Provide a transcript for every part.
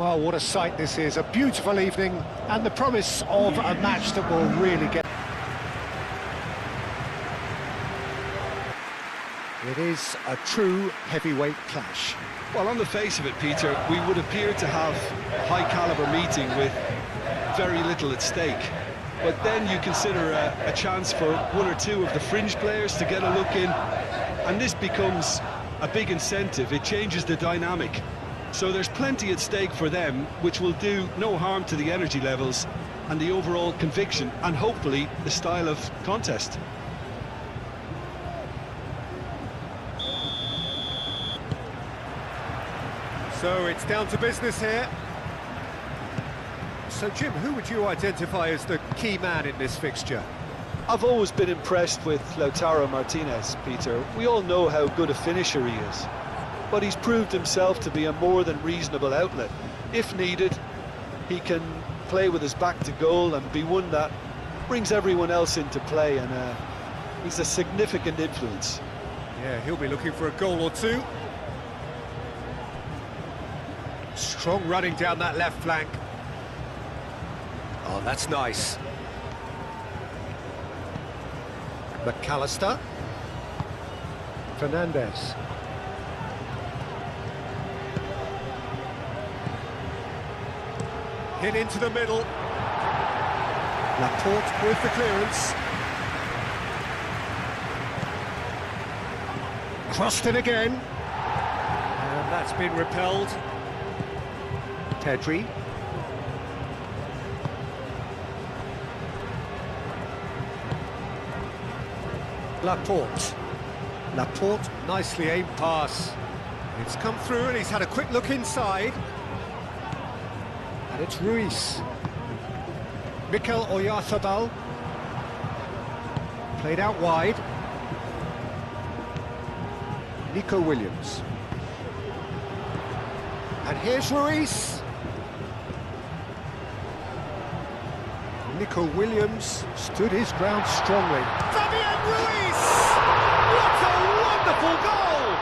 Well, what a sight this is. A beautiful evening and the promise of a match that will really get... It is a true heavyweight clash. Well, on the face of it, Peter, we would appear to have a high-caliber meeting with very little at stake. But then you consider a chance for one or two of the fringe players to get a look in, and this becomes a big incentive. It changes the dynamic. So there's plenty at stake for them, which will do no harm to the energy levels and the overall conviction, and hopefully the style of contest. So it's down to business here. So Jim, who would you identify as the key man in this fixture? I've always been impressed with Lautaro Martinez, Peter. We all know how good a finisher he is, but he's proved himself to be a more than reasonable outlet. If needed, he can play with his back to goal and be one that brings everyone else into play, and he's a significant influence. Yeah, he'll be looking for a goal or two. Strong running down that left flank. Oh, that's nice. McAllister. Fernandez. Hit into the middle. Laporte with the clearance. Crossed it again. And that's been repelled. Pedri. Laporte. Laporte, nicely aimed pass. It's come through and he's had a quick look inside. And it's Ruiz. Mikel Oyarzabal. Played out wide. Nico Williams. And here's Ruiz. Nico Williams stood his ground strongly. Fabian Ruiz! What a wonderful goal!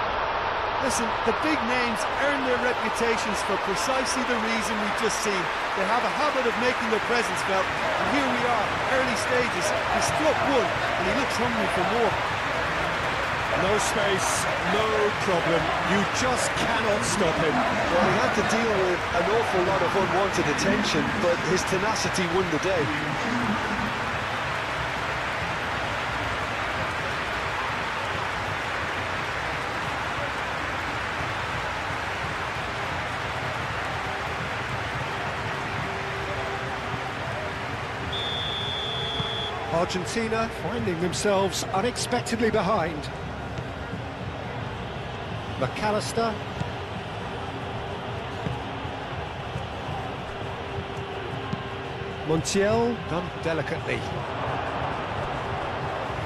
Listen, the big names earn their reputations for precisely the reason we've just seen. They have a habit of making their presence felt, and here we are, early stages. He struck one, and he looks hungry for more. No space, no problem. You just cannot stop him. Well, he had to deal with an awful lot of unwanted attention, but his tenacity won the day. Argentina finding themselves unexpectedly behind. McAllister. Montiel done delicately.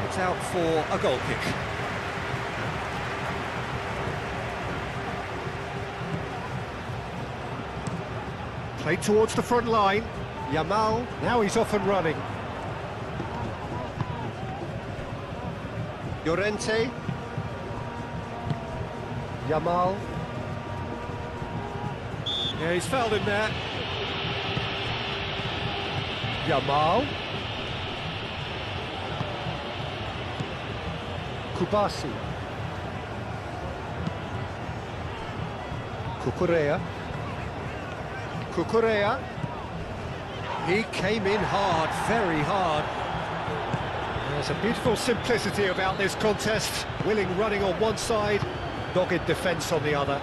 It's out for a goal kick. Played towards the front line. Yamal, now he's off and running. Llorente. Yamal. Yeah, he's fouled him there. Yamal. Kubasi. Cucurella. Cucurella. He came in hard, very hard. There's a beautiful simplicity about this contest. Willing running on one side, dogged defence on the other.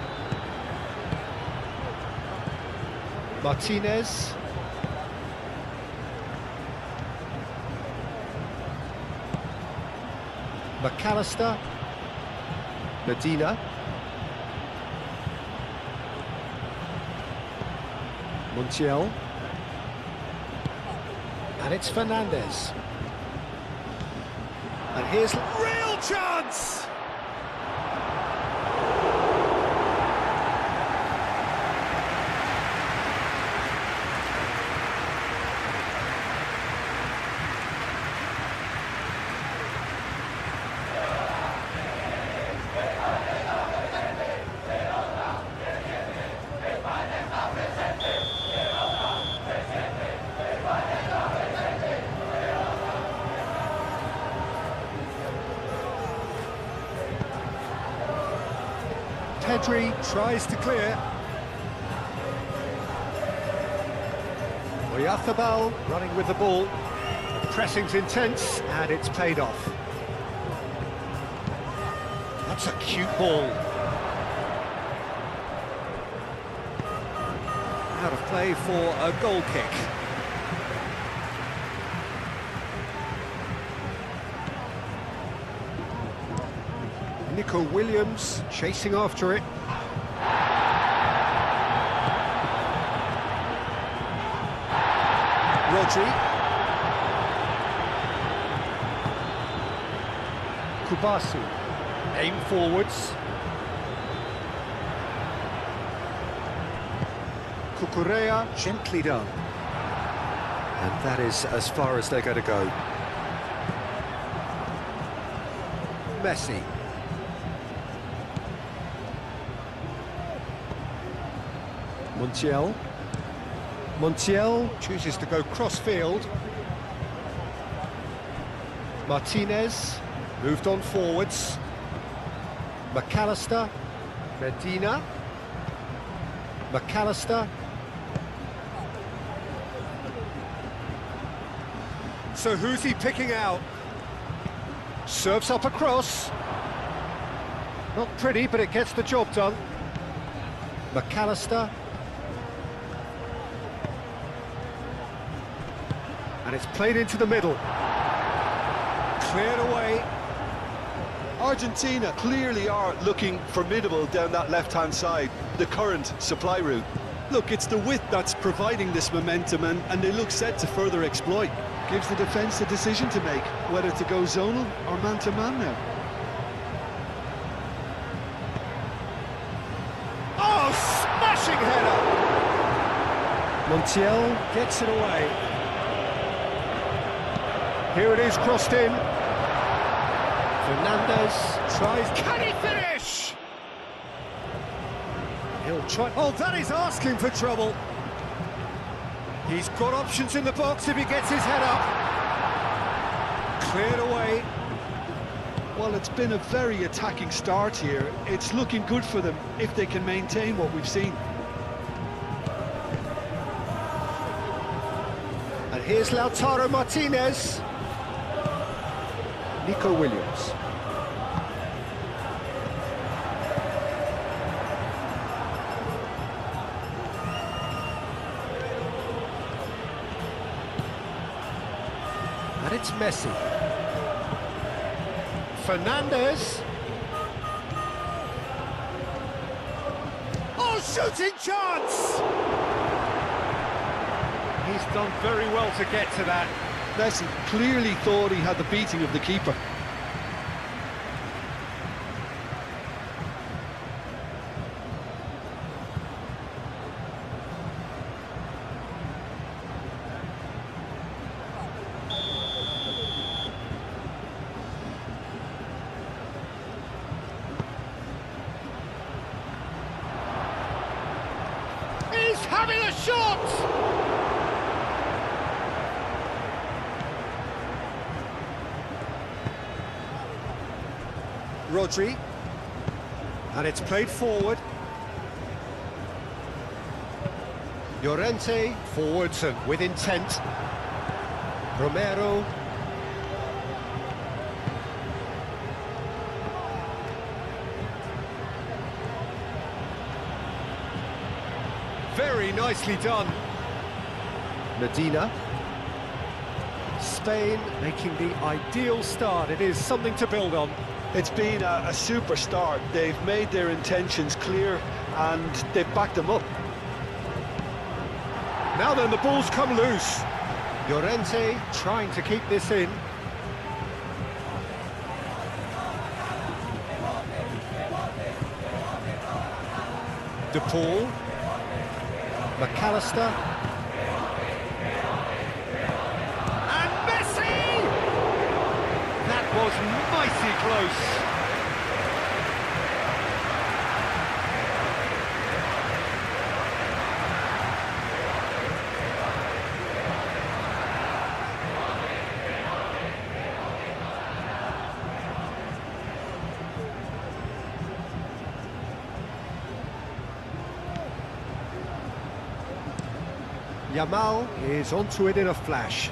Martinez. McAllister. Medina. Montiel. And it's Fernandez. And here's real chance! Pedri tries to clear. Oyarzábal running with the ball. The pressing's intense, and it's paid off. That's a cute ball. Out of play for a goal kick. Nico Williams chasing after it. Rodri. Kubasu. Aim forwards. Cucurella, gently done. And that is as far as they're going to go. Messi. Montiel. Montiel chooses to go cross-field. Martinez moved on forwards. McAllister. Medina. McAllister. So who's he picking out? Serves up across. Not pretty, but it gets the job done. McAllister. And it's played into the middle. Cleared away. Argentina clearly are looking formidable down that left-hand side, the current supply route. Look, it's the width that's providing this momentum, and they look set to further exploit. Gives the defence a decision to make, whether to go zonal or man-to-man now. Oh, smashing header! Montiel gets it away. Here it is, crossed in. Fernandez tries. Can he finish? He'll try. Oh, that is asking for trouble. He's got options in the box if he gets his head up. Cleared away. Well, it's been a very attacking start here. It's looking good for them if they can maintain what we've seen. And here's Lautaro Martinez. Nico Williams. And it's Messi. Fernandez. Oh, shooting chance! He's done very well to get to that. Messi clearly thought he had the beating of the keeper. He's having a shot! Rodri, and it's played forward. Llorente forwards and with intent. Romero. Very nicely done. Medina. Spain making the ideal start. It is something to build on. It's been a super start. They've made their intentions clear and they've backed them up. Now then, the ball's come loose. Llorente trying to keep this in. De Paul. McAllister. And Messi! That was mighty close. Yamal is onto it in a flash.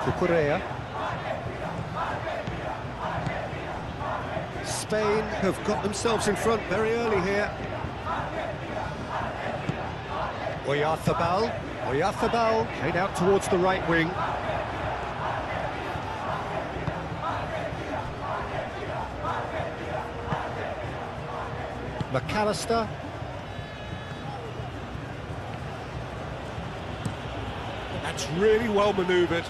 Cucurella. Spain have got themselves in front very early here. Oyarzabal played out towards the right wing. McAllister. That's really well manoeuvred.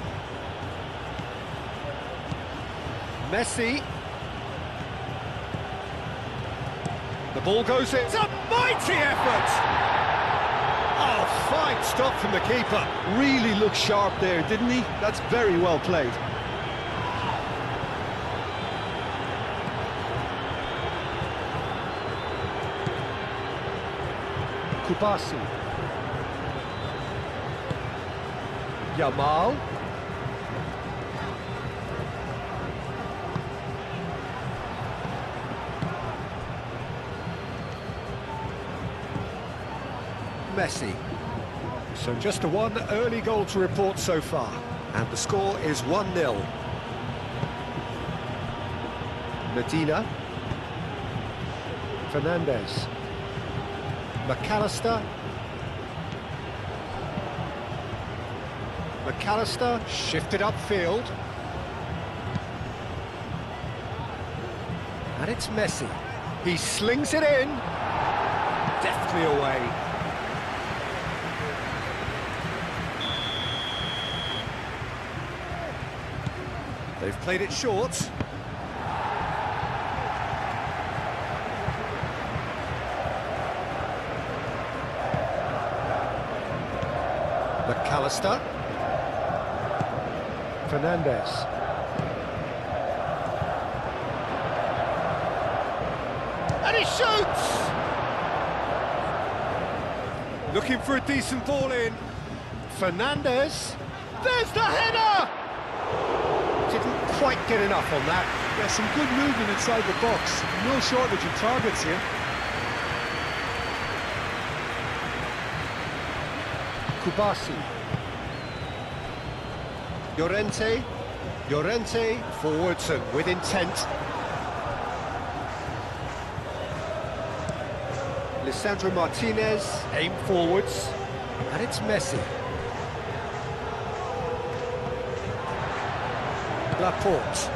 Messi. The ball goes in. It's a mighty effort! Oh, fine stop from the keeper. Really looked sharp there, didn't he? That's very well played. Kubasi. Yamal. Messi. So just a one early goal to report so far, and the score is 1-0. Medina. Fernandez. McAllister. McAllister shifted upfield. And it's Messi. He slings it in. Deftly away. They've played it short. McAllister. Fernandez. And he shoots! Looking for a decent ball in. Fernandez. There's the header! Didn't quite get enough on that. Yeah, some good movement inside the box. No shortage of targets here. Kubasi. Llorente forwards and with intent. Lisandro Martinez aim forwards, and it's Messi. Laporte.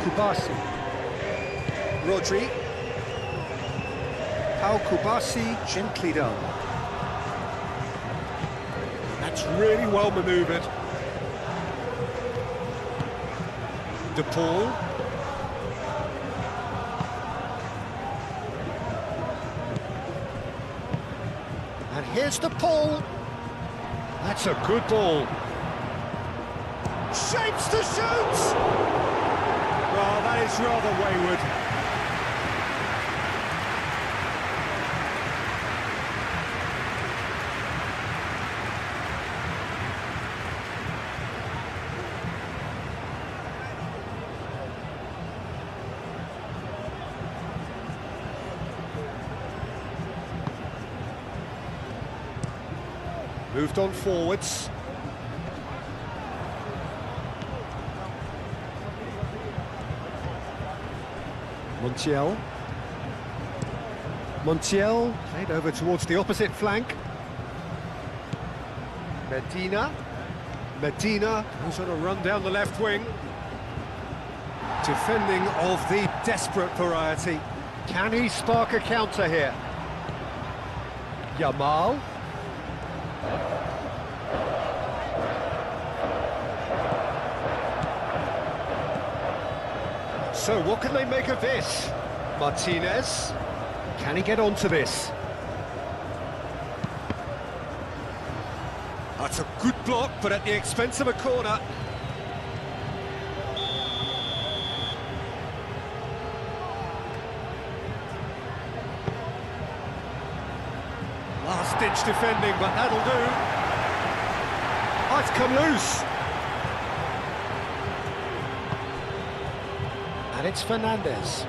Kubasi. Rodri. How Kubasi gently done. That's really well manoeuvred. De Paul. And here's De Paul. That's a good ball. Shapes to shoot! Well, that is rather wayward. Moved on forwards. Montiel played over towards the opposite flank. Medina goes on a run down the left wing. Defending of the desperate variety. Can he spark a counter here? Yamal. So what can they make of this? Martinez, can he get onto this? That's a good block, but at the expense of a corner. Last-ditch defending, but that'll do. Oh, it's come loose. And it's Fernandez.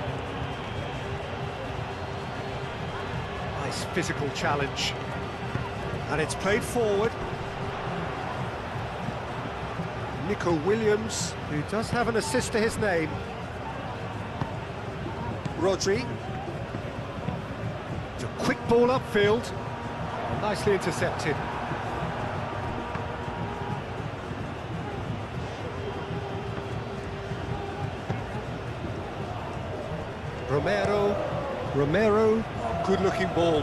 Nice physical challenge. And it's played forward. Nico Williams, who does have an assist to his name. Rodri. It's a quick ball upfield. Nicely intercepted. Romero, good-looking ball.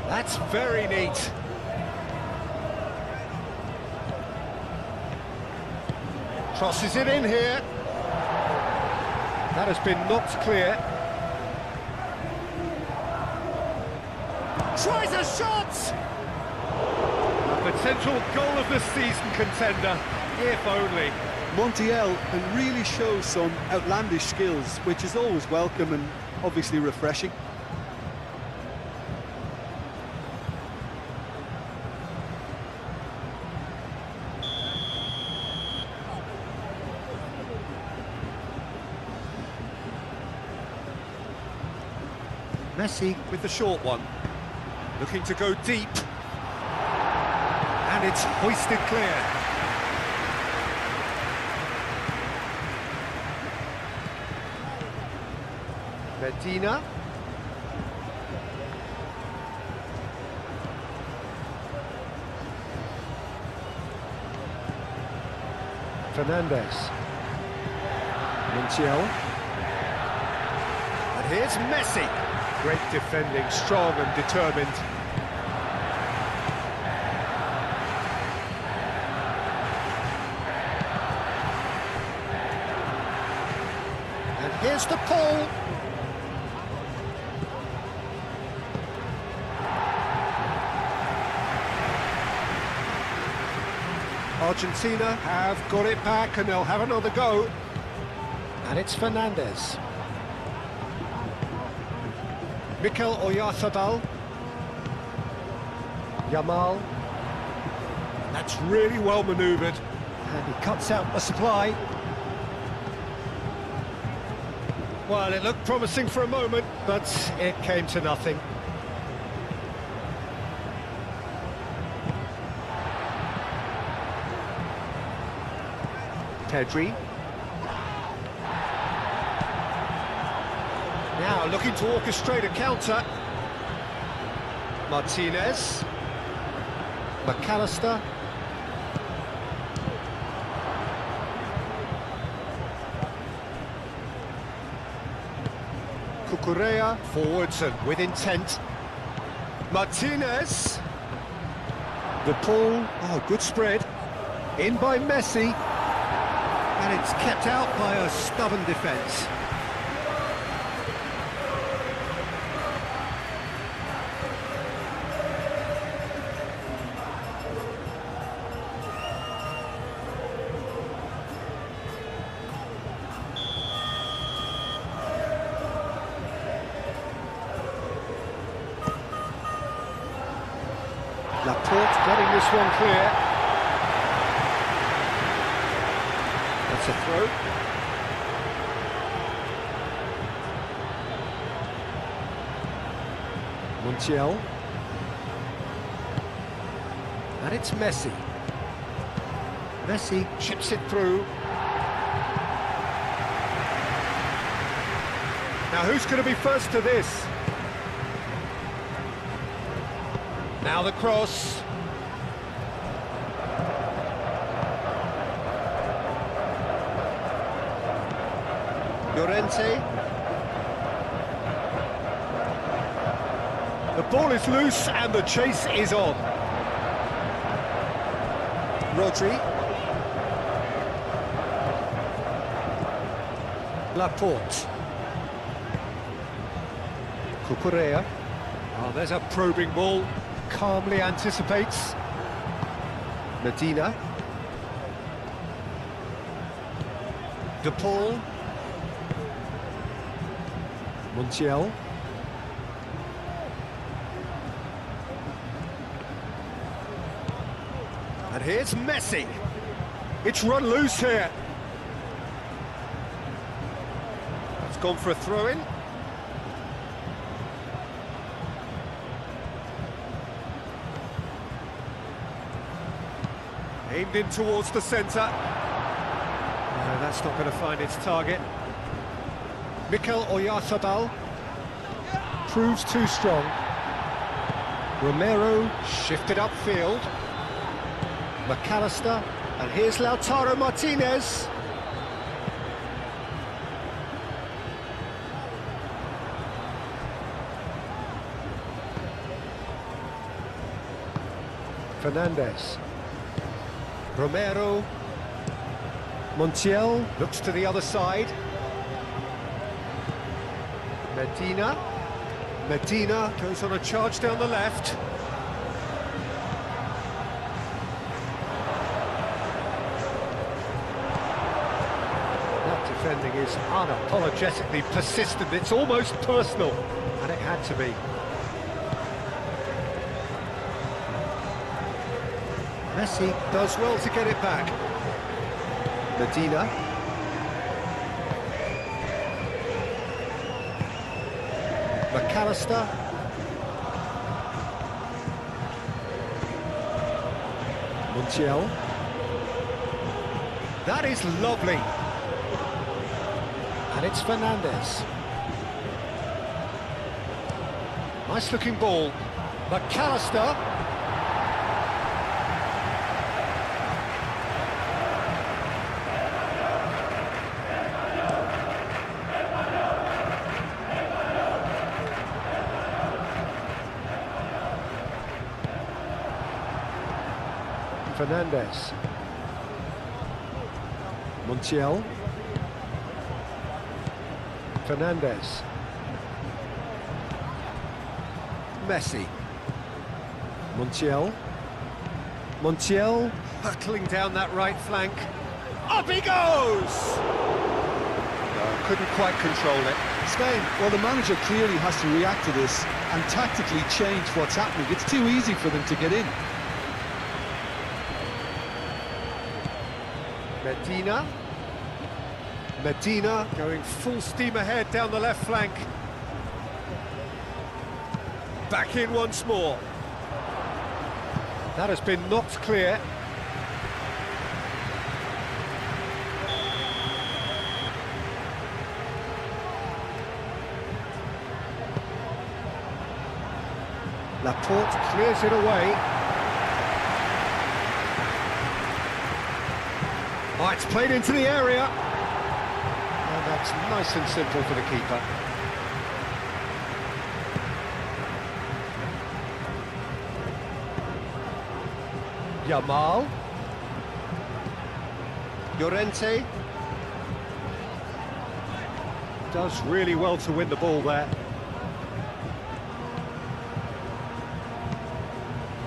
That's very neat. Crosses it in here. That has been knocked clear. Tries a shot! A potential goal of the season contender, if only. Montiel can really show some outlandish skills, which is always welcome and obviously refreshing. Messi with the short one, looking to go deep, and it's hoisted clear. Medina. Fernandez. Montiel. And here's Messi. Great defending, strong and determined. And here's the pull. Argentina have got it back and they'll have another go. And it's Fernandez. Mikel Oyarzabal. Yamal. That's really well manoeuvred. And he cuts out the supply. Well, it looked promising for a moment, but it came to nothing. Pedri. Now looking to orchestrate a counter. Martinez. McAllister. Cucurella forwards and with intent. Martinez. The pull. Oh, good spread. In by Messi. And it's kept out by a stubborn defence. Laporte getting this one clear. That's a throw. Montiel. And it's Messi. Messi chips it through. Now who's going to be first to this? Now the cross. Llorente. The ball is loose and the chase is on. Rodri. Laporte. Cucurella. Oh, there's a probing ball. Calmly anticipates. Medina. De Paul. Montiel. And here's Messi. It's run loose here. It's gone for a throw-in. Aimed in towards the centre. No, that's not going to find its target. Mikel Oyarzabal proves too strong. Romero shifted upfield. McAllister, and here's Lautaro Martinez. Fernandez. Romero. Montiel looks to the other side. Medina goes on a charge down the left. That defending is unapologetically persistent. It's almost personal, and it had to be. Messi does well to get it back. Medina. McAllister. Montiel. That is lovely. And it's Fernandez. Nice looking ball. McAllister. Fernandez. Montiel. Fernandez. Messi. Montiel hurtling down that right flank. Up he goes! No, couldn't quite control it. Spain, well, the manager clearly has to react to this and tactically change what's happening. It's too easy for them to get in. Medina going full steam ahead down the left flank. Back in once more. That has been knocked clear. Laporte clears it away. Oh, it's played into the area. And that's nice and simple for the keeper. Yamal. Llorente. Does really well to win the ball there.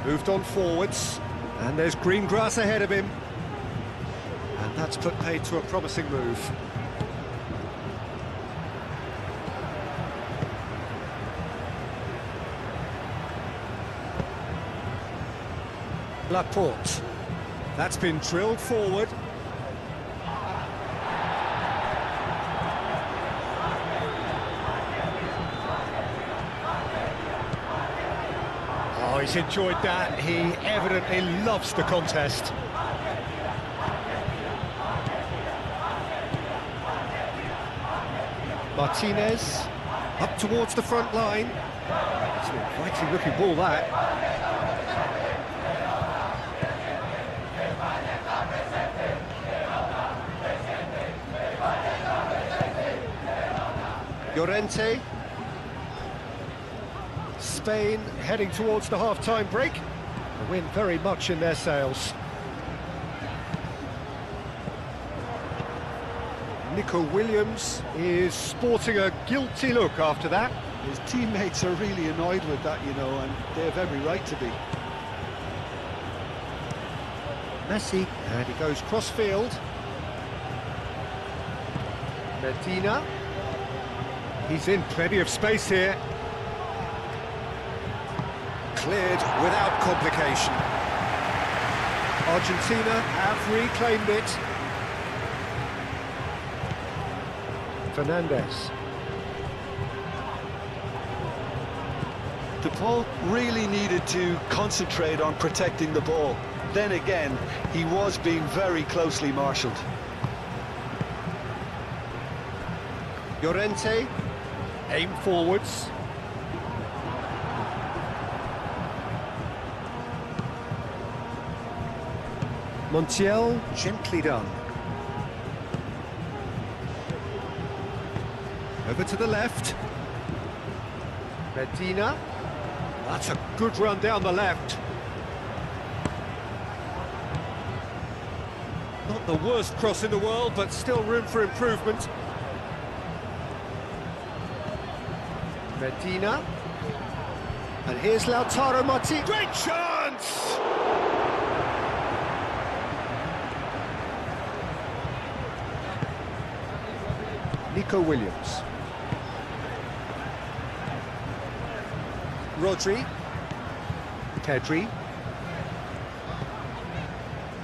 Moved on forwards. And there's green grass ahead of him. And that's put paid to a promising move. Laporte. That's been drilled forward. Oh, he's enjoyed that. He evidently loves the contest. Martinez, up towards the front line. It's an inviting looking ball, that. Llorente. Spain heading towards the half-time break. The win very much in their sails. Nico Williams is sporting a guilty look after that. His teammates are really annoyed with that, you know, and they have every right to be. Messi, and he goes cross-field. Medina. He's in plenty of space here. Cleared without complication. Argentina have reclaimed it. Fernandez. De Paul really needed to concentrate on protecting the ball. Then again, he was being very closely marshalled. Llorente, aim forwards. Montiel, gently done. Over to the left. Medina. That's a good run down the left. Not the worst cross in the world, but still room for improvement. Medina. And here's Lautaro Martinez. Great chance! Nico Williams. Rodri. Pedri.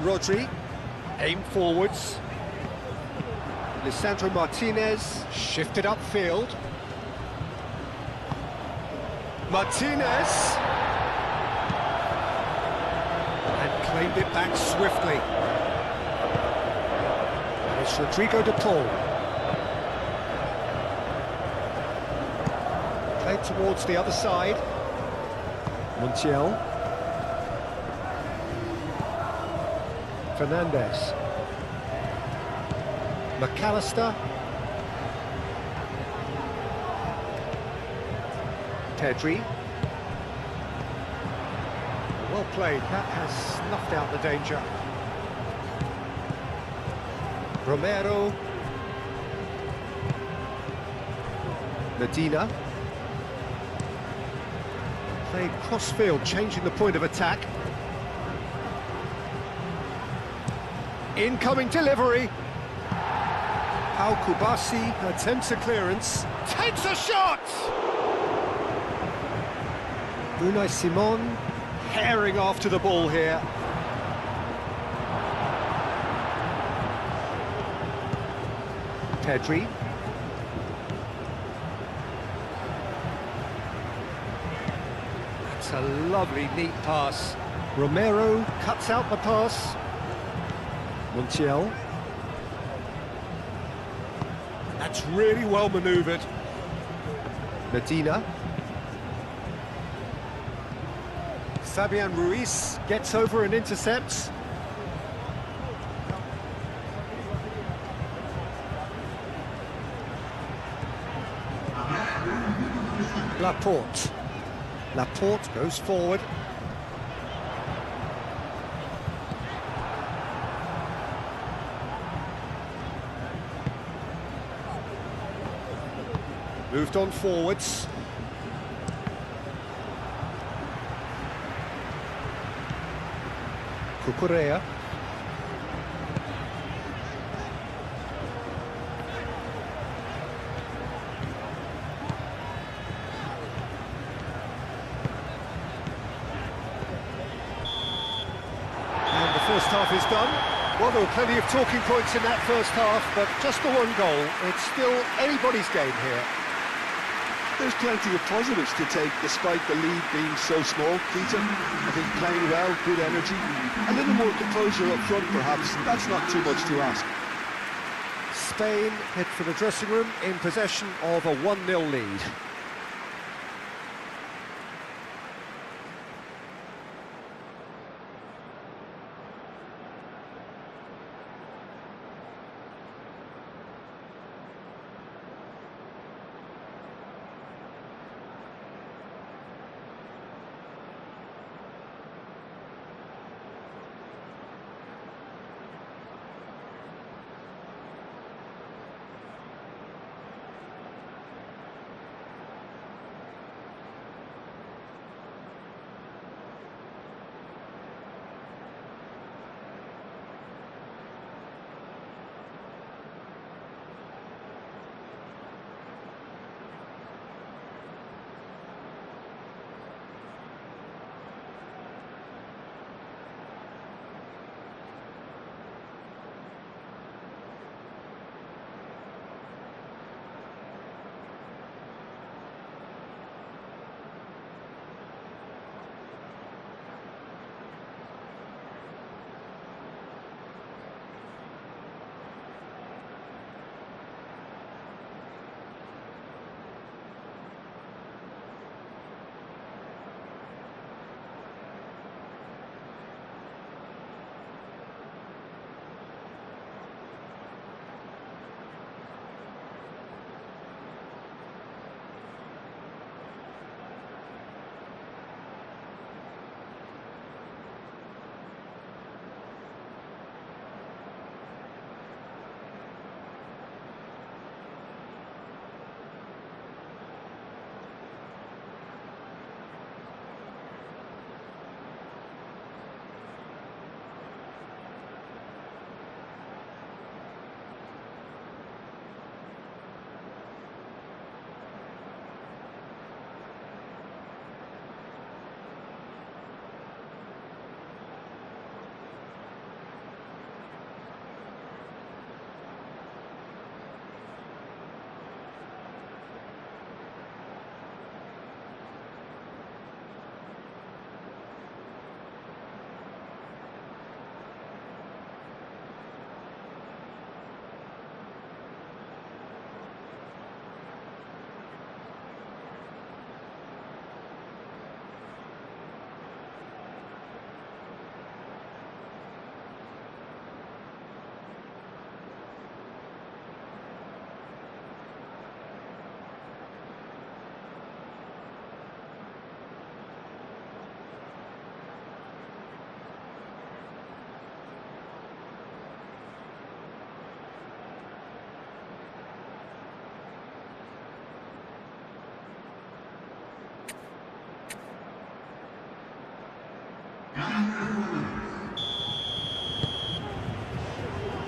Rodri. Aim forwards. Lisandro Martinez. Shifted upfield. Martinez. And claimed it back swiftly. And it's Rodrigo de Paul. Played towards the other side. Montiel. Fernandez. McAllister. Pedri. Well played, that has snuffed out the danger. Romero. Medina. Played cross-field, changing the point of attack. Incoming delivery. Pau Kubasi attempts a clearance. Takes a shot! Unai Simon herring after the ball here. Pedri. That's a lovely, neat pass. Romero cuts out the pass. Montiel. That's really well manoeuvred. Medina. Fabian Ruiz gets over and intercepts. Laporte. Laporte goes forward. Moved on forwards. Cucurella. And the first half is done. Well, there were plenty of talking points in that first half, but just the one goal. It's still anybody's game here. There's plenty of positives to take despite the lead being so small, Peter. I think playing well, good energy, a little more composure up front perhaps. That's not too much to ask. Spain head for the dressing room in possession of a 1-0 lead.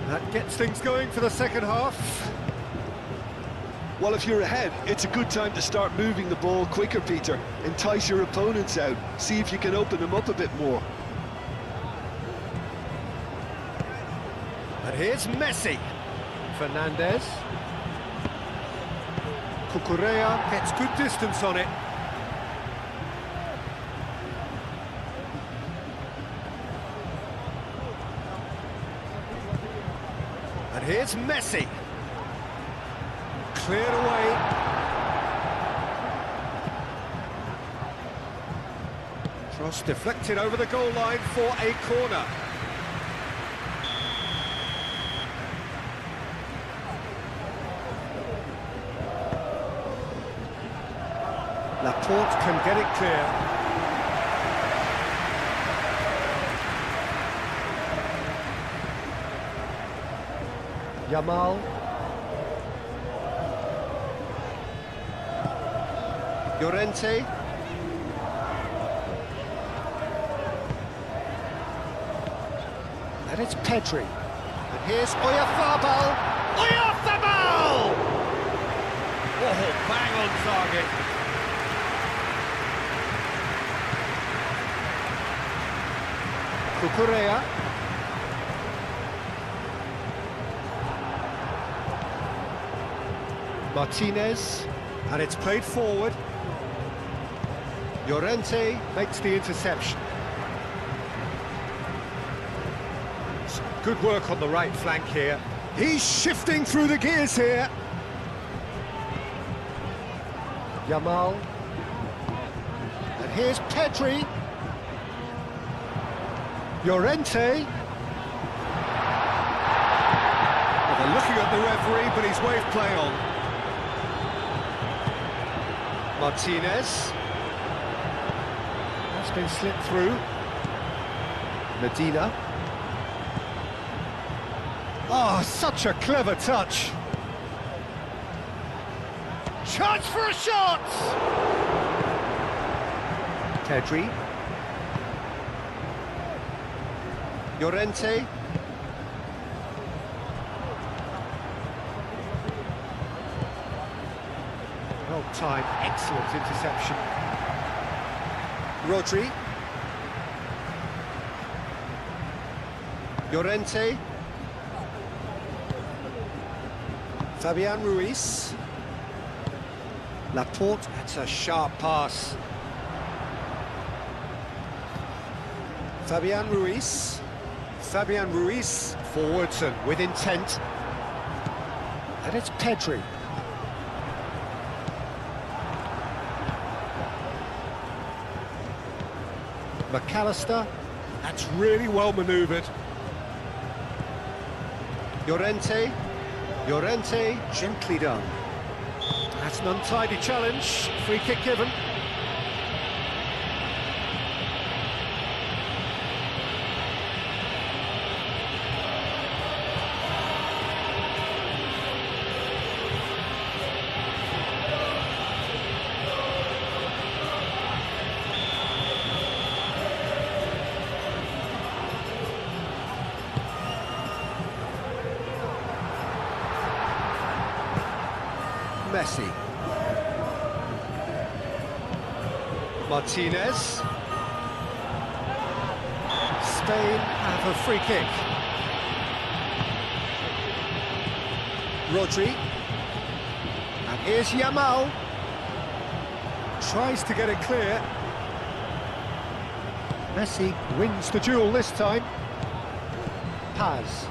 That gets things going for the second half. Well, if you're ahead, it's a good time to start moving the ball quicker, Peter. Entice your opponents out. See if you can open them up a bit more. And here's Messi. Fernandez. Cucurella gets good distance on it. And here's Messi. Cleared away. Cross deflected over the goal line for a corner. Laporte can get it clear. Yamal. Llorente. And it's Pedri. And here's Oyarzabal. Oyarzabal! Oh, bang on target. Cucurella. Martinez. And it's played forward. Llorente makes the interception. Some good work on the right flank here. He's shifting through the gears here. Yamal. And here's Pedri. Llorente. Well, they're looking at the referee, but he's waved play on. Martinez. That's been slipped through. Medina. Oh, such a clever touch. Chance for a shot! Pedri. Llorente. Well-timed, excellent interception. Rodri. Llorente. Fabian Ruiz. Laporte, that's a sharp pass. Fabian Ruiz. Fabian Ruiz forwards and with intent. And it's Pedri. McAllister, that's really well manoeuvred. Llorente. Llorente, gently done. That's an untidy challenge. Free kick given. Messi. Martinez. Spain have a free kick. Rodri. And here's Yamal. Tries to get it clear. Messi wins the duel this time. Paz.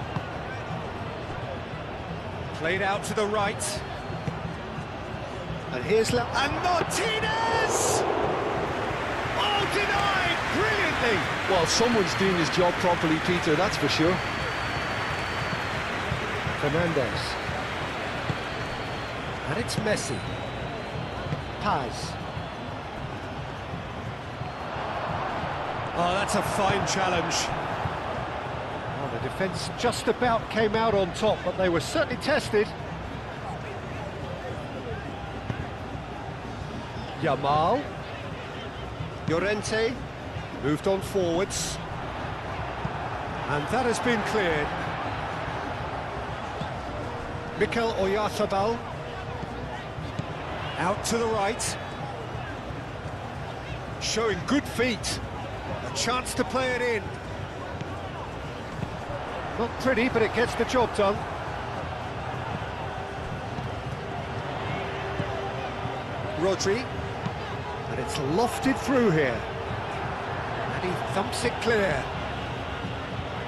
Played out to the right. And here's and Martinez! Oh, denied! Brilliantly! Well, someone's doing his job properly, Peter, that's for sure. Fernandez. And it's Messi. Paz. Oh, that's a fine challenge. Oh, the defence just about came out on top, but they were certainly tested. Yamal. Llorente. Moved on forwards. And that has been cleared. Mikel Oyarzabal. Out to the right. Showing good feet. A chance to play it in. Not pretty, but it gets the job done. Rodri. And it's lofted through here. And he thumps it clear.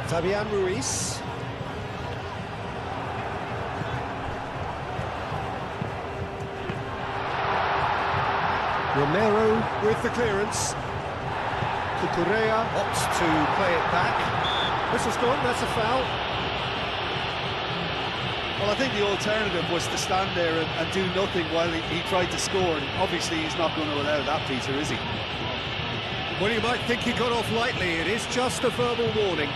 Fabian Ruiz. Romero with the clearance. Cucurella opts to play it back. Whistle's gone, that's a foul. Well, I think the alternative was to stand there and do nothing while he tried to score, and obviously he's not going to allow that, Peter, is he? Well, you might think he got off lightly. It is just a verbal warning.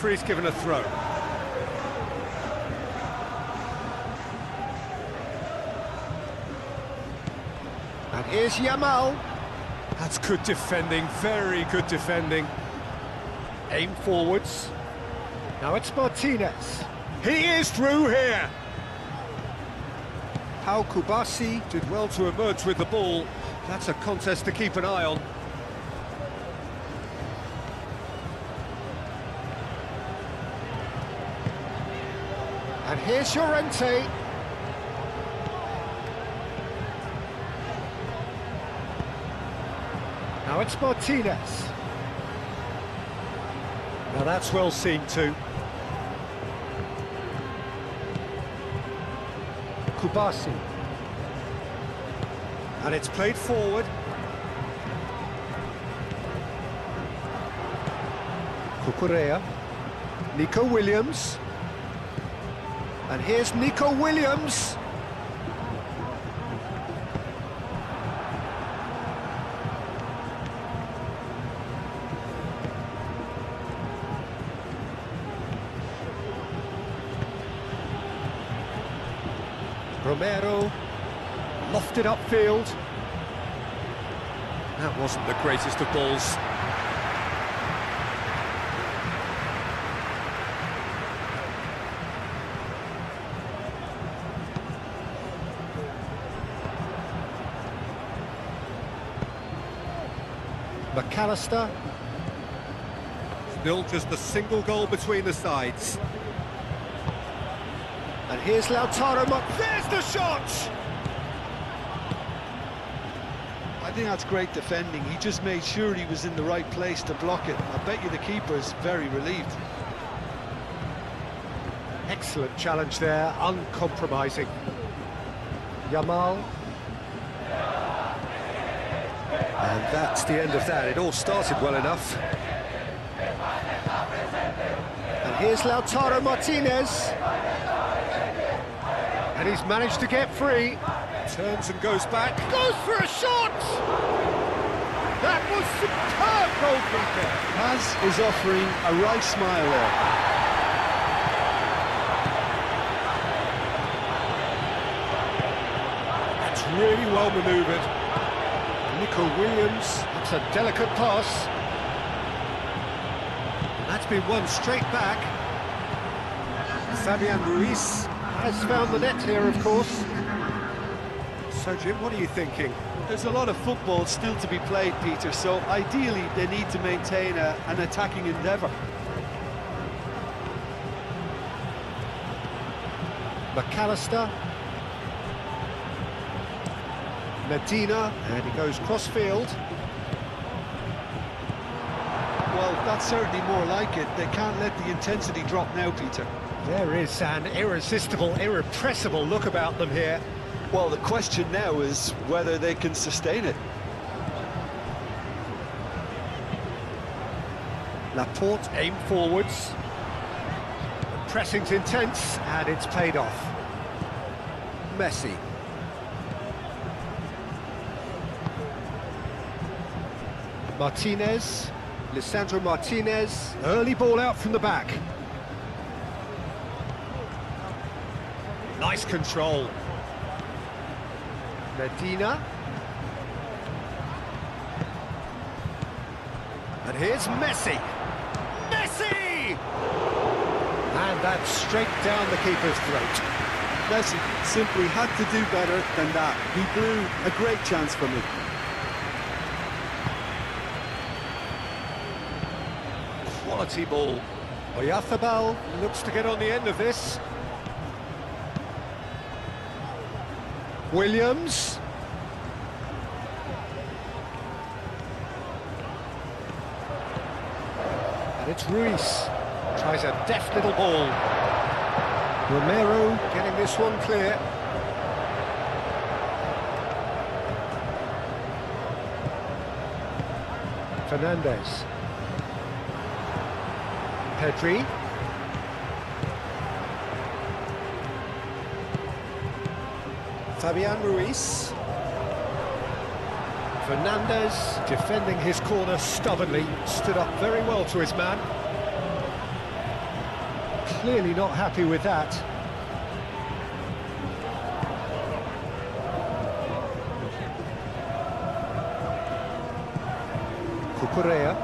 Referee's given a throw. And here's Yamal. That's good defending, very good defending. Aim forwards. Now it's Martinez. He is through here. Pau Kubasi did well to emerge with the ball. That's a contest to keep an eye on. And here's Llorente. Now it's Martinez. Now that's well seen too. Kubasi. And it's played forward. Cucurella. Nico Williams. And here's Nico Williams. Romero, lofted upfield. That wasn't the greatest of balls. McAllister. Still just a single goal between the sides. And here's Lautaro There's the shot! I think that's great defending. He just made sure he was in the right place to block it. I bet you the keeper's very relieved. Excellent challenge there, uncompromising. Yamal. And that's the end of that. It all started well enough. And here's Lautaro Martinez. And he's managed to get free. Turns and goes back. Goes for a shot! That was superb goalkeeper. Paz is offering a right smile there. That's really well manoeuvred. Nico Williams, that's a delicate pass. And that's been won straight back. Fabian Ruiz has found the net here, of course. So, Jim, what are you thinking? There's a lot of football still to be played, Peter, so ideally they need to maintain an attacking endeavour. McAllister. Medina, and he goes cross-field. Well, that's certainly more like it. They can't let the intensity drop now, Peter. There is an irresistible, irrepressible look about them here. Well, the question now is whether they can sustain it. Laporte aimed forwards. The pressing's intense, and it's paid off. Messi. Martinez. Lisandro Martinez. Early ball out from the back. Nice control. Medina. And here's Messi. Messi! And that's straight down the keeper's throat. Messi simply had to do better than that. He blew a great chance for me. Quality ball. Oyarzabal looks to get on the end of this. Williams. And it's Ruiz. Tries a deft little ball. Romero getting this one clear. Fernandez. Pedri. Fabian Ruiz. Fernandez defending his corner stubbornly, stood up very well to his man. Clearly not happy with that. Cucurella.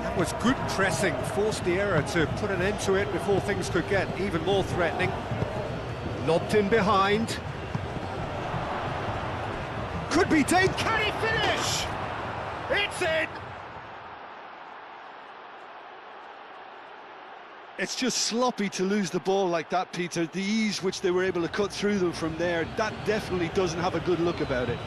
That was good pressing, forced the error to put an end to it before things could get even more threatening. Lobbed in behind. Could be Dane, can he finish? It's in! It's just sloppy to lose the ball like that, Peter. The ease which they were able to cut through them from there, that definitely doesn't have a good look about it.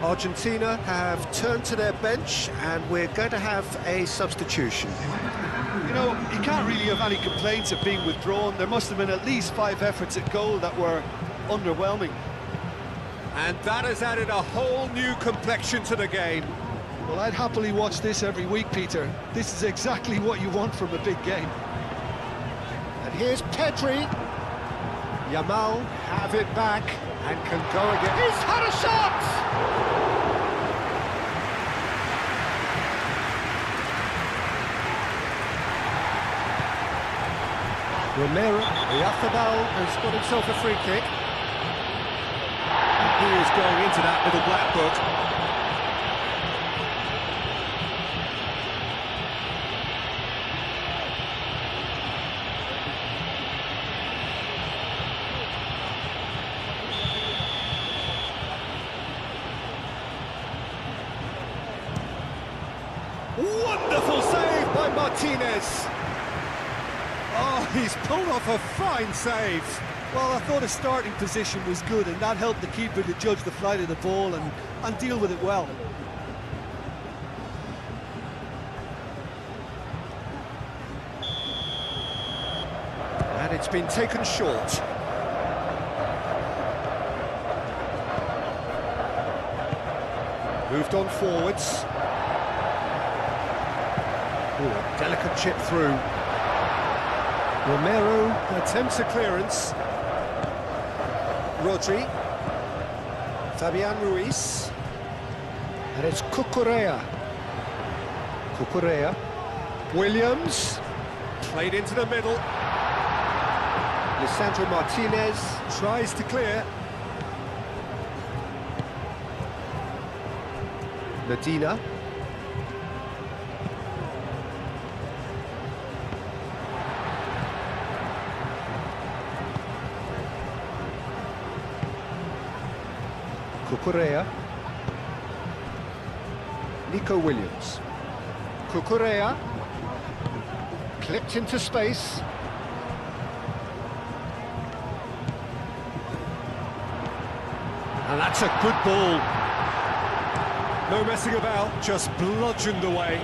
Argentina have turned to their bench, and we're going to have a substitution. You know, you can't really have any complaints of being withdrawn. There must have been at least 5 efforts at goal that were underwhelming. And that has added a whole new complexion to the game. Well, I'd happily watch this every week, Peter. This is exactly what you want from a big game. And here's Pedri. Yamal have it back and can go again. He's had a shot! Romero, Oyarzabal has got himself a free kick. And he is going into that little black book. Wonderful save by Martinez. Oh, he's pulled off a fine save. Well, I thought his starting position was good, and that helped the keeper to judge the flight of the ball and deal with it well. And it's been taken short. Moved on forwards. Ooh, a delicate chip through. Romero attempts a clearance. Rodri. Fabian Ruiz. And it's Cucurella. Cucurella. Williams. Played into the middle. Lisandro Martinez tries to clear. Medina. Cucurella. Nico Williams. Cucurella. Clipped into space. And that's a good ball. No messing about, just bludgeoned away.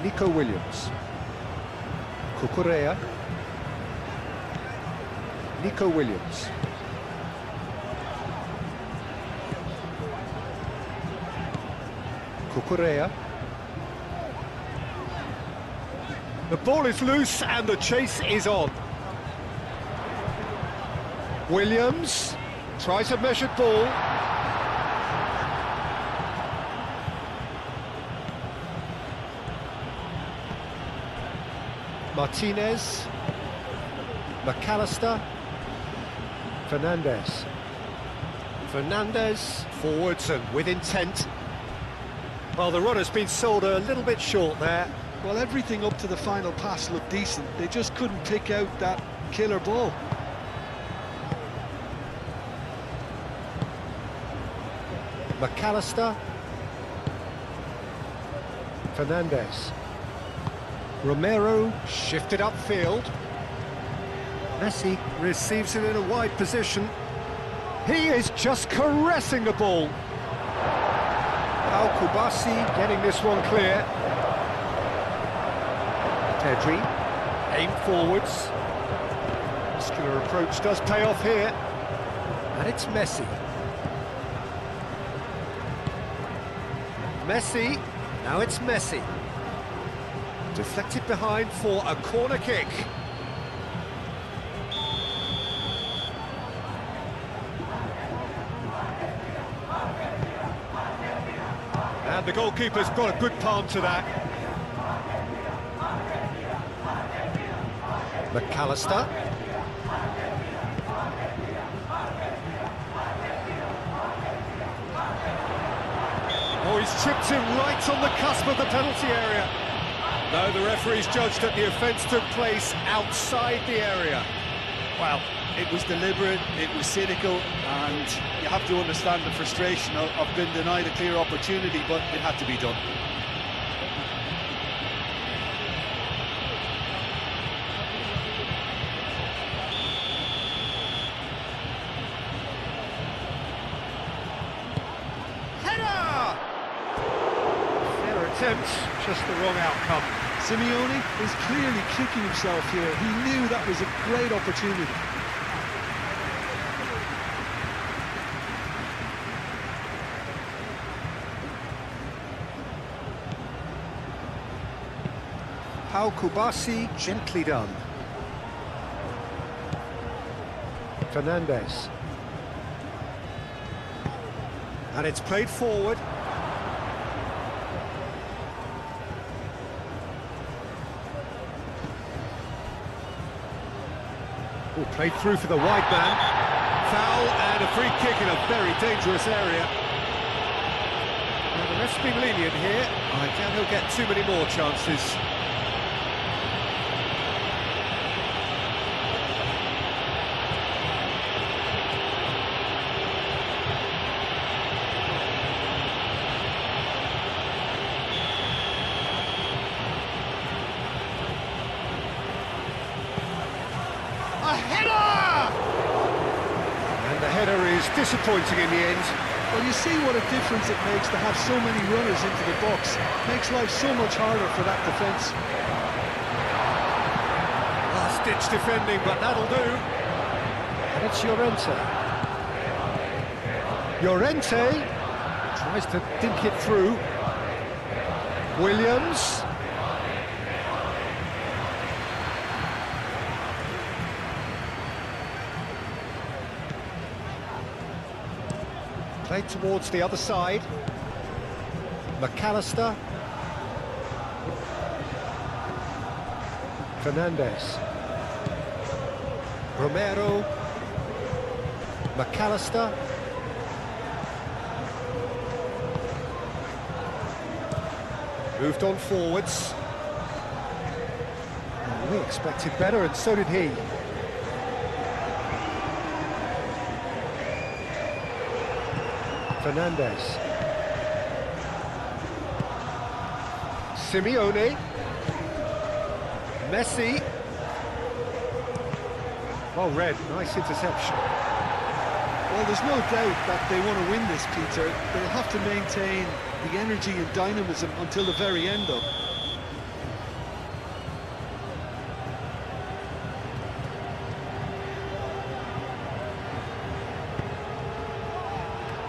Nico Williams. Cucurella. Nico Williams. Cucurella. The ball is loose and the chase is on. Williams tries a measured ball. Martinez. McAllister. Fernandez. Fernandez forwards and with intent. Well, the run has been sold a little bit short there. Well, everything up to the final pass looked decent. They just couldn't pick out that killer ball. McAllister. Fernandez. Romero shifted upfield. Messi receives it in a wide position. He is just caressing the ball. Al-Kubasi getting this one clear. Pedri, aim forwards. Muscular approach does pay off here. And it's Messi. Messi, now it's Messi. Deflected behind for a corner kick. And the goalkeeper's got a good palm to that. McAllister. Oh, he's tripped him right on the cusp of the penalty area. No, the referee's judged that the offence took place outside the area. Well, it was deliberate, it was cynical, and you have to understand the frustration of being denied a clear opportunity, but it had to be done. Header! Fair attempt, just the wrong outcome. Simeone is clearly kicking himself here. He knew that was a great opportunity. Al-Kubasi, gently done. Fernandez. And it's played forward. Oh, played through for the wide man. Foul and a free kick in a very dangerous area. Now the ref's been lenient here. I doubt he'll get too many more chances. A header! And the header is disappointing in the end. Well, you see what a difference it makes to have so many runners into the box. Makes life so much harder for that defence. Last-ditch defending, but that'll do. And it's Llorente. Llorente tries to dink it through. Williams. Played towards the other side. McAllister. Fernandez. Romero. McAllister. Moved on forwards. Well, we expected better, and so did he. Fernandez. Simeone. Messi. Well read, nice interception. Well, there's no doubt that they want to win this, Peter. They'll have to maintain the energy and dynamism until the very end, though.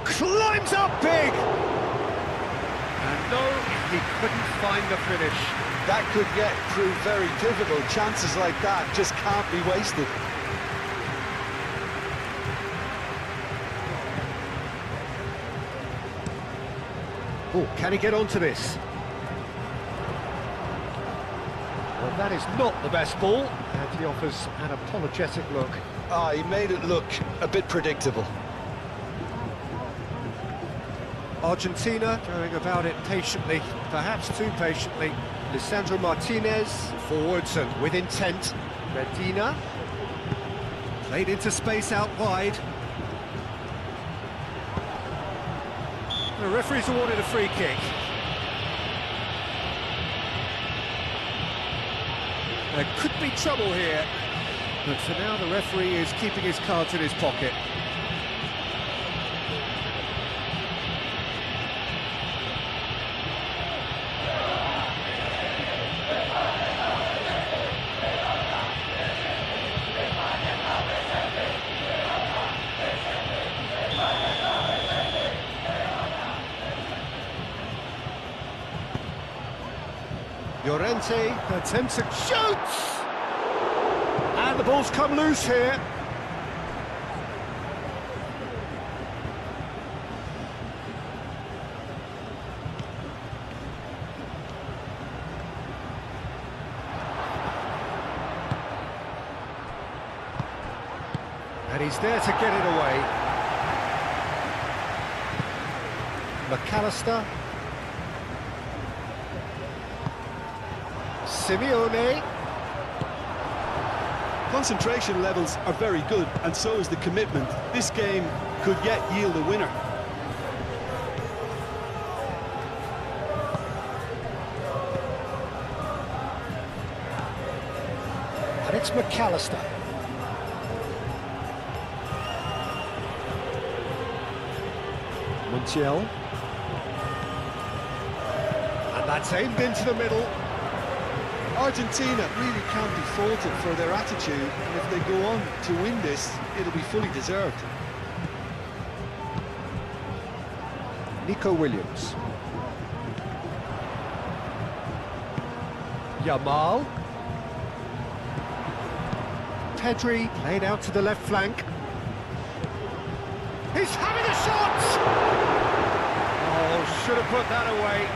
Climbs up big! And no, he couldn't find the finish. That could prove very difficult. Chances like that just can't be wasted. Oh, can he get onto this? Well, that is not the best ball, and he offers an apologetic look. Ah, he made it look a bit predictable. Argentina going about it patiently, perhaps too patiently. Lisandro Martinez, forwards and with intent. Medina, played into space out wide. The referee's awarded a free kick. There could be trouble here, but for now the referee is keeping his cards in his pocket. Llorente attempts and shoots! And the ball's come loose here. And he's there to get it away. McAllister. Simeone. Concentration levels are very good, and so is the commitment. This game could yet yield a winner. And it's McAllister. Montiel. And that's aimed into the middle. Argentina really can't be faulted for their attitude, and if they go on to win this, it'll be fully deserved. Nico Williams. Yamal. Pedri played out to the left flank. He's having a shot! Oh, should have put that away.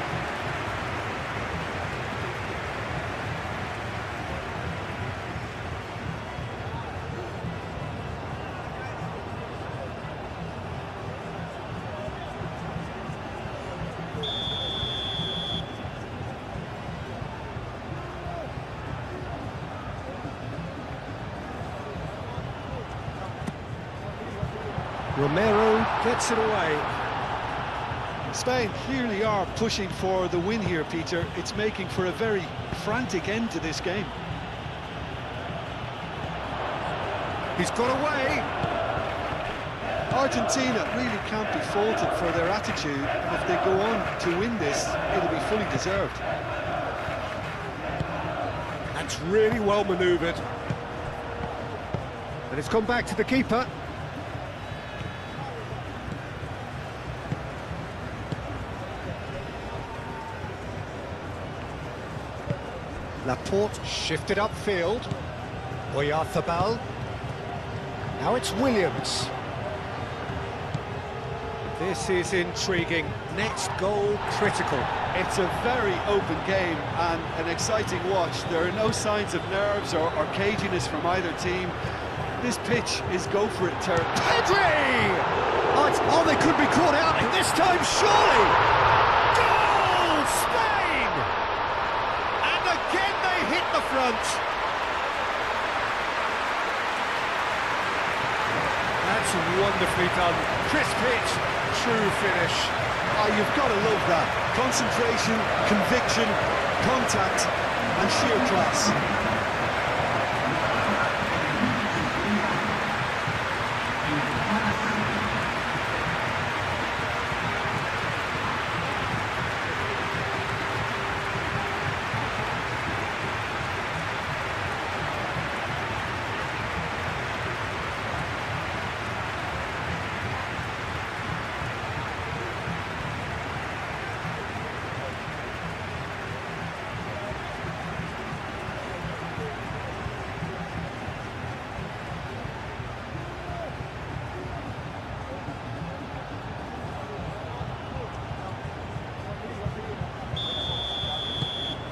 Romero gets it away. Spain clearly are pushing for the win here, Peter. It's making for a very frantic end to this game. He's got away. Argentina really can't be faulted for their attitude, and if they go on to win this, it'll be fully deserved. That's really well manoeuvred. And it's gone back to the keeper. Laporte shifted upfield. Oyarzabal. Now it's Williams. This is intriguing. Next goal critical. It's a very open game and an exciting watch. There are no signs of nerves or caginess from either team. This pitch is go for it territory. Pedri! Oh, they could be caught out this time, surely! Goal! Spain! And again they hit the front. That's wonderfully done. Crisp hit, true finish. Oh, you've got to love that. Concentration, conviction, contact, and sheer class.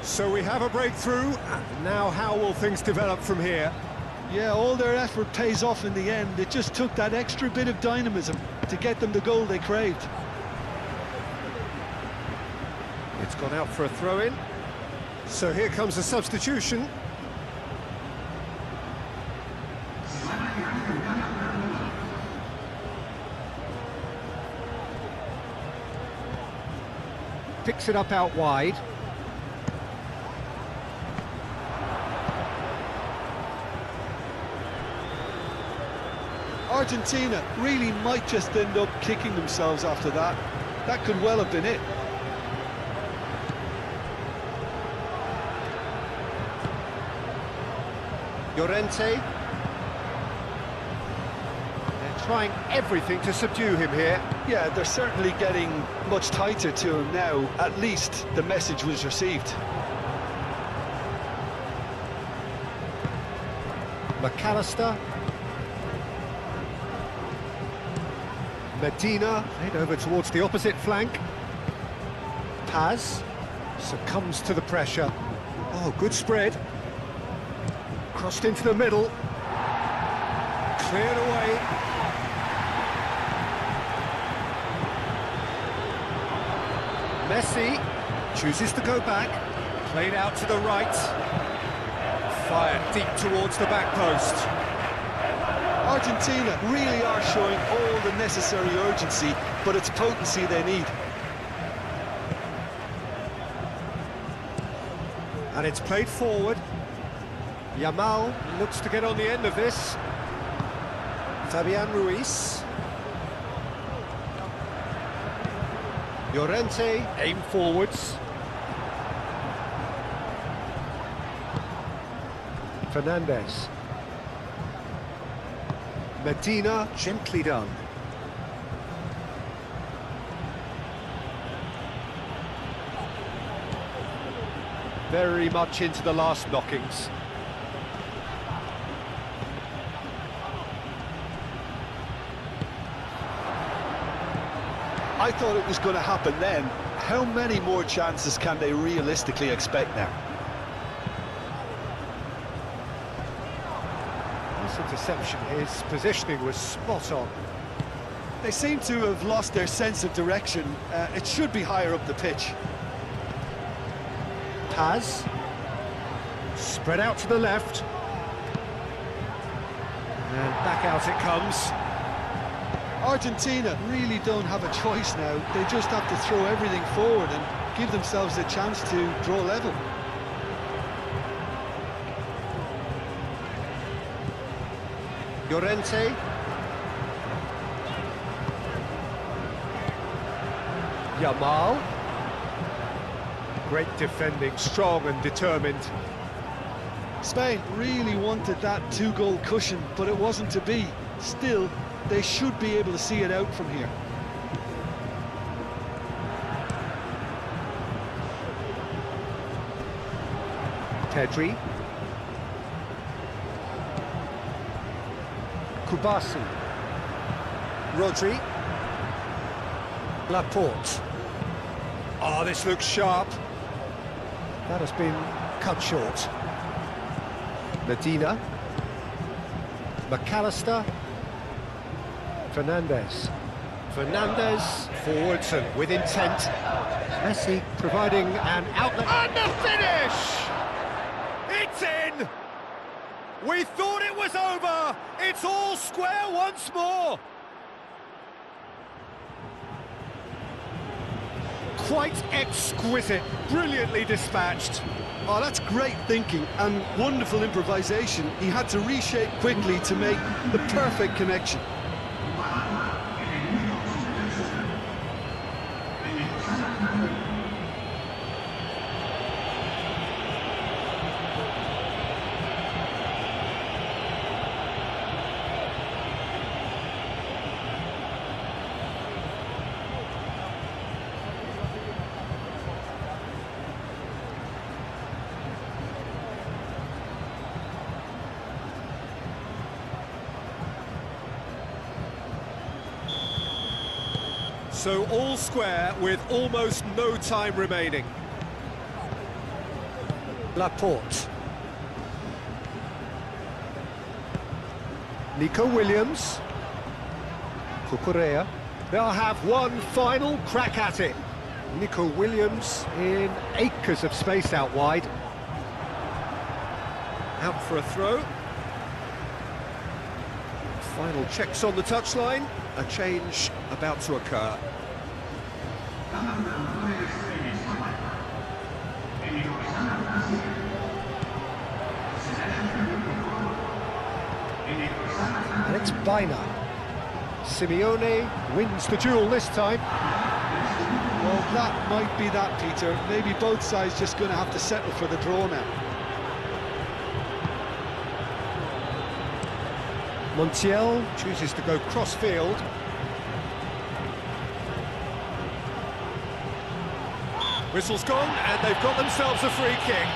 So we have a breakthrough. Now how will things develop from here? Yeah, all their effort pays off in the end. It just took that extra bit of dynamism to get them the goal they craved. It's gone out for a throw-in. So here comes a substitution. Picks it up out wide. Argentina really might just end up kicking themselves after that. That could well have been it. Llorente. They're trying everything to subdue him here. Yeah, they're certainly getting much tighter to him now. At least the message was received. McAllister. Medina, played over towards the opposite flank. Paz succumbs to the pressure. Oh, good spread. Crossed into the middle. Cleared away. Messi chooses to go back. Played out to the right. Fired deep towards the back post. Argentina really are showing all the necessary urgency, but it's potency they need. And it's played forward. Yamal looks to get on the end of this. Fabian Ruiz. Llorente, aim forwards. Fernandez. Medina, gently done. Very much into the last knockings. I thought it was going to happen then. How many more chances can they realistically expect now? Interception, his positioning was spot on. They seem to have lost their sense of direction. It should be higher up the pitch. Paz spread out to the left and back out it comes. Argentina really don't have a choice now. They just have to throw everything forward and give themselves a chance to draw level. Llorente. Yamal. Great defending, strong and determined. Spain really wanted that two-goal cushion, but it wasn't to be. Still, they should be able to see it out from here. Pedri. Kubasi. Rodri. Laporte. Oh, this looks sharp. That has been cut short. Medina. McAllister. Fernandez. Fernandez forwards and with intent. Messi providing an outlet. And the finish! It's in! We thought it was over! It's all square once more! Quite exquisite, brilliantly dispatched. Oh, that's great thinking and wonderful improvisation. He had to reshape quickly to make the perfect connection. So all square with almost no time remaining. Laporte. Nico Williams. Cucurella. They'll have one final crack at it. Nico Williams in acres of space out wide. Out for a throw. Final checks on the touchline. A change about to occur. And it's Bina. Simeone wins the duel this time. Well, that might be that, Peter. Maybe both sides just going to have to settle for the draw now. Montiel chooses to go cross-field. Whistle's gone, and they've got themselves a free kick.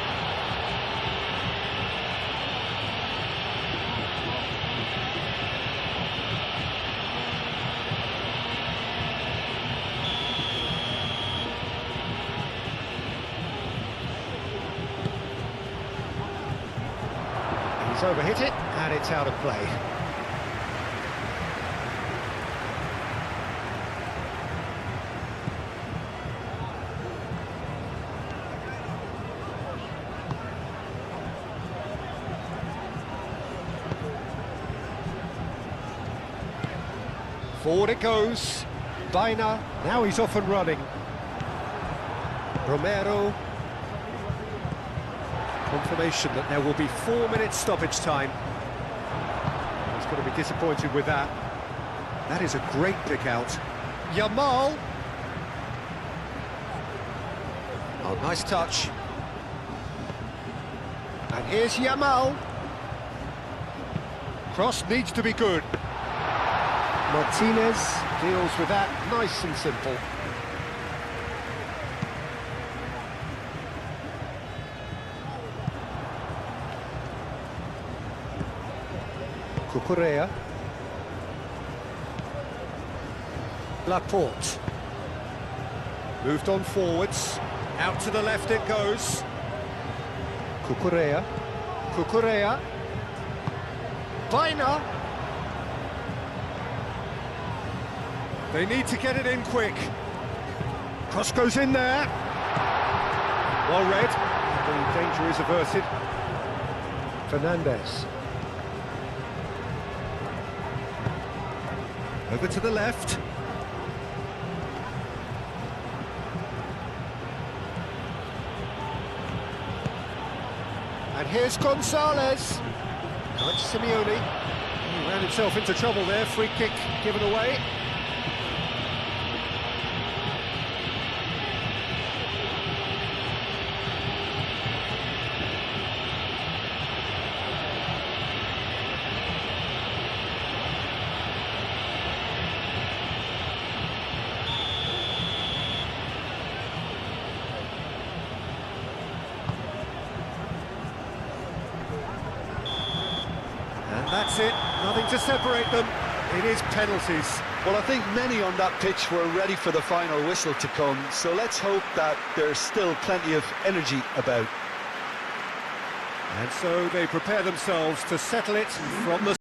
He's overhit it, and it's out of play. Forward it goes. Bina, now he's off and running. Romero. Confirmation that there will be 4 minutes stoppage time. He's going to be disappointed with that. That is a great pick out. Yamal. Oh, nice touch. And here's Yamal. Cross needs to be good. Martinez deals with that nice and simple. Cucurella. Laporte. Moved on forwards. Out to the left it goes. Cucurella. Cucurella. Bina. They need to get it in quick. Cross goes in there. Well read. The danger is averted. Fernandez. Over to the left. And here's Gonzalez. Now it's Simeone. He ran himself into trouble there. Free kick given away. And that's it, nothing to separate them. It is penalties. Well, I think many on that pitch were ready for the final whistle to come, so let's hope that there's still plenty of energy about. And so they prepare themselves to settle it from the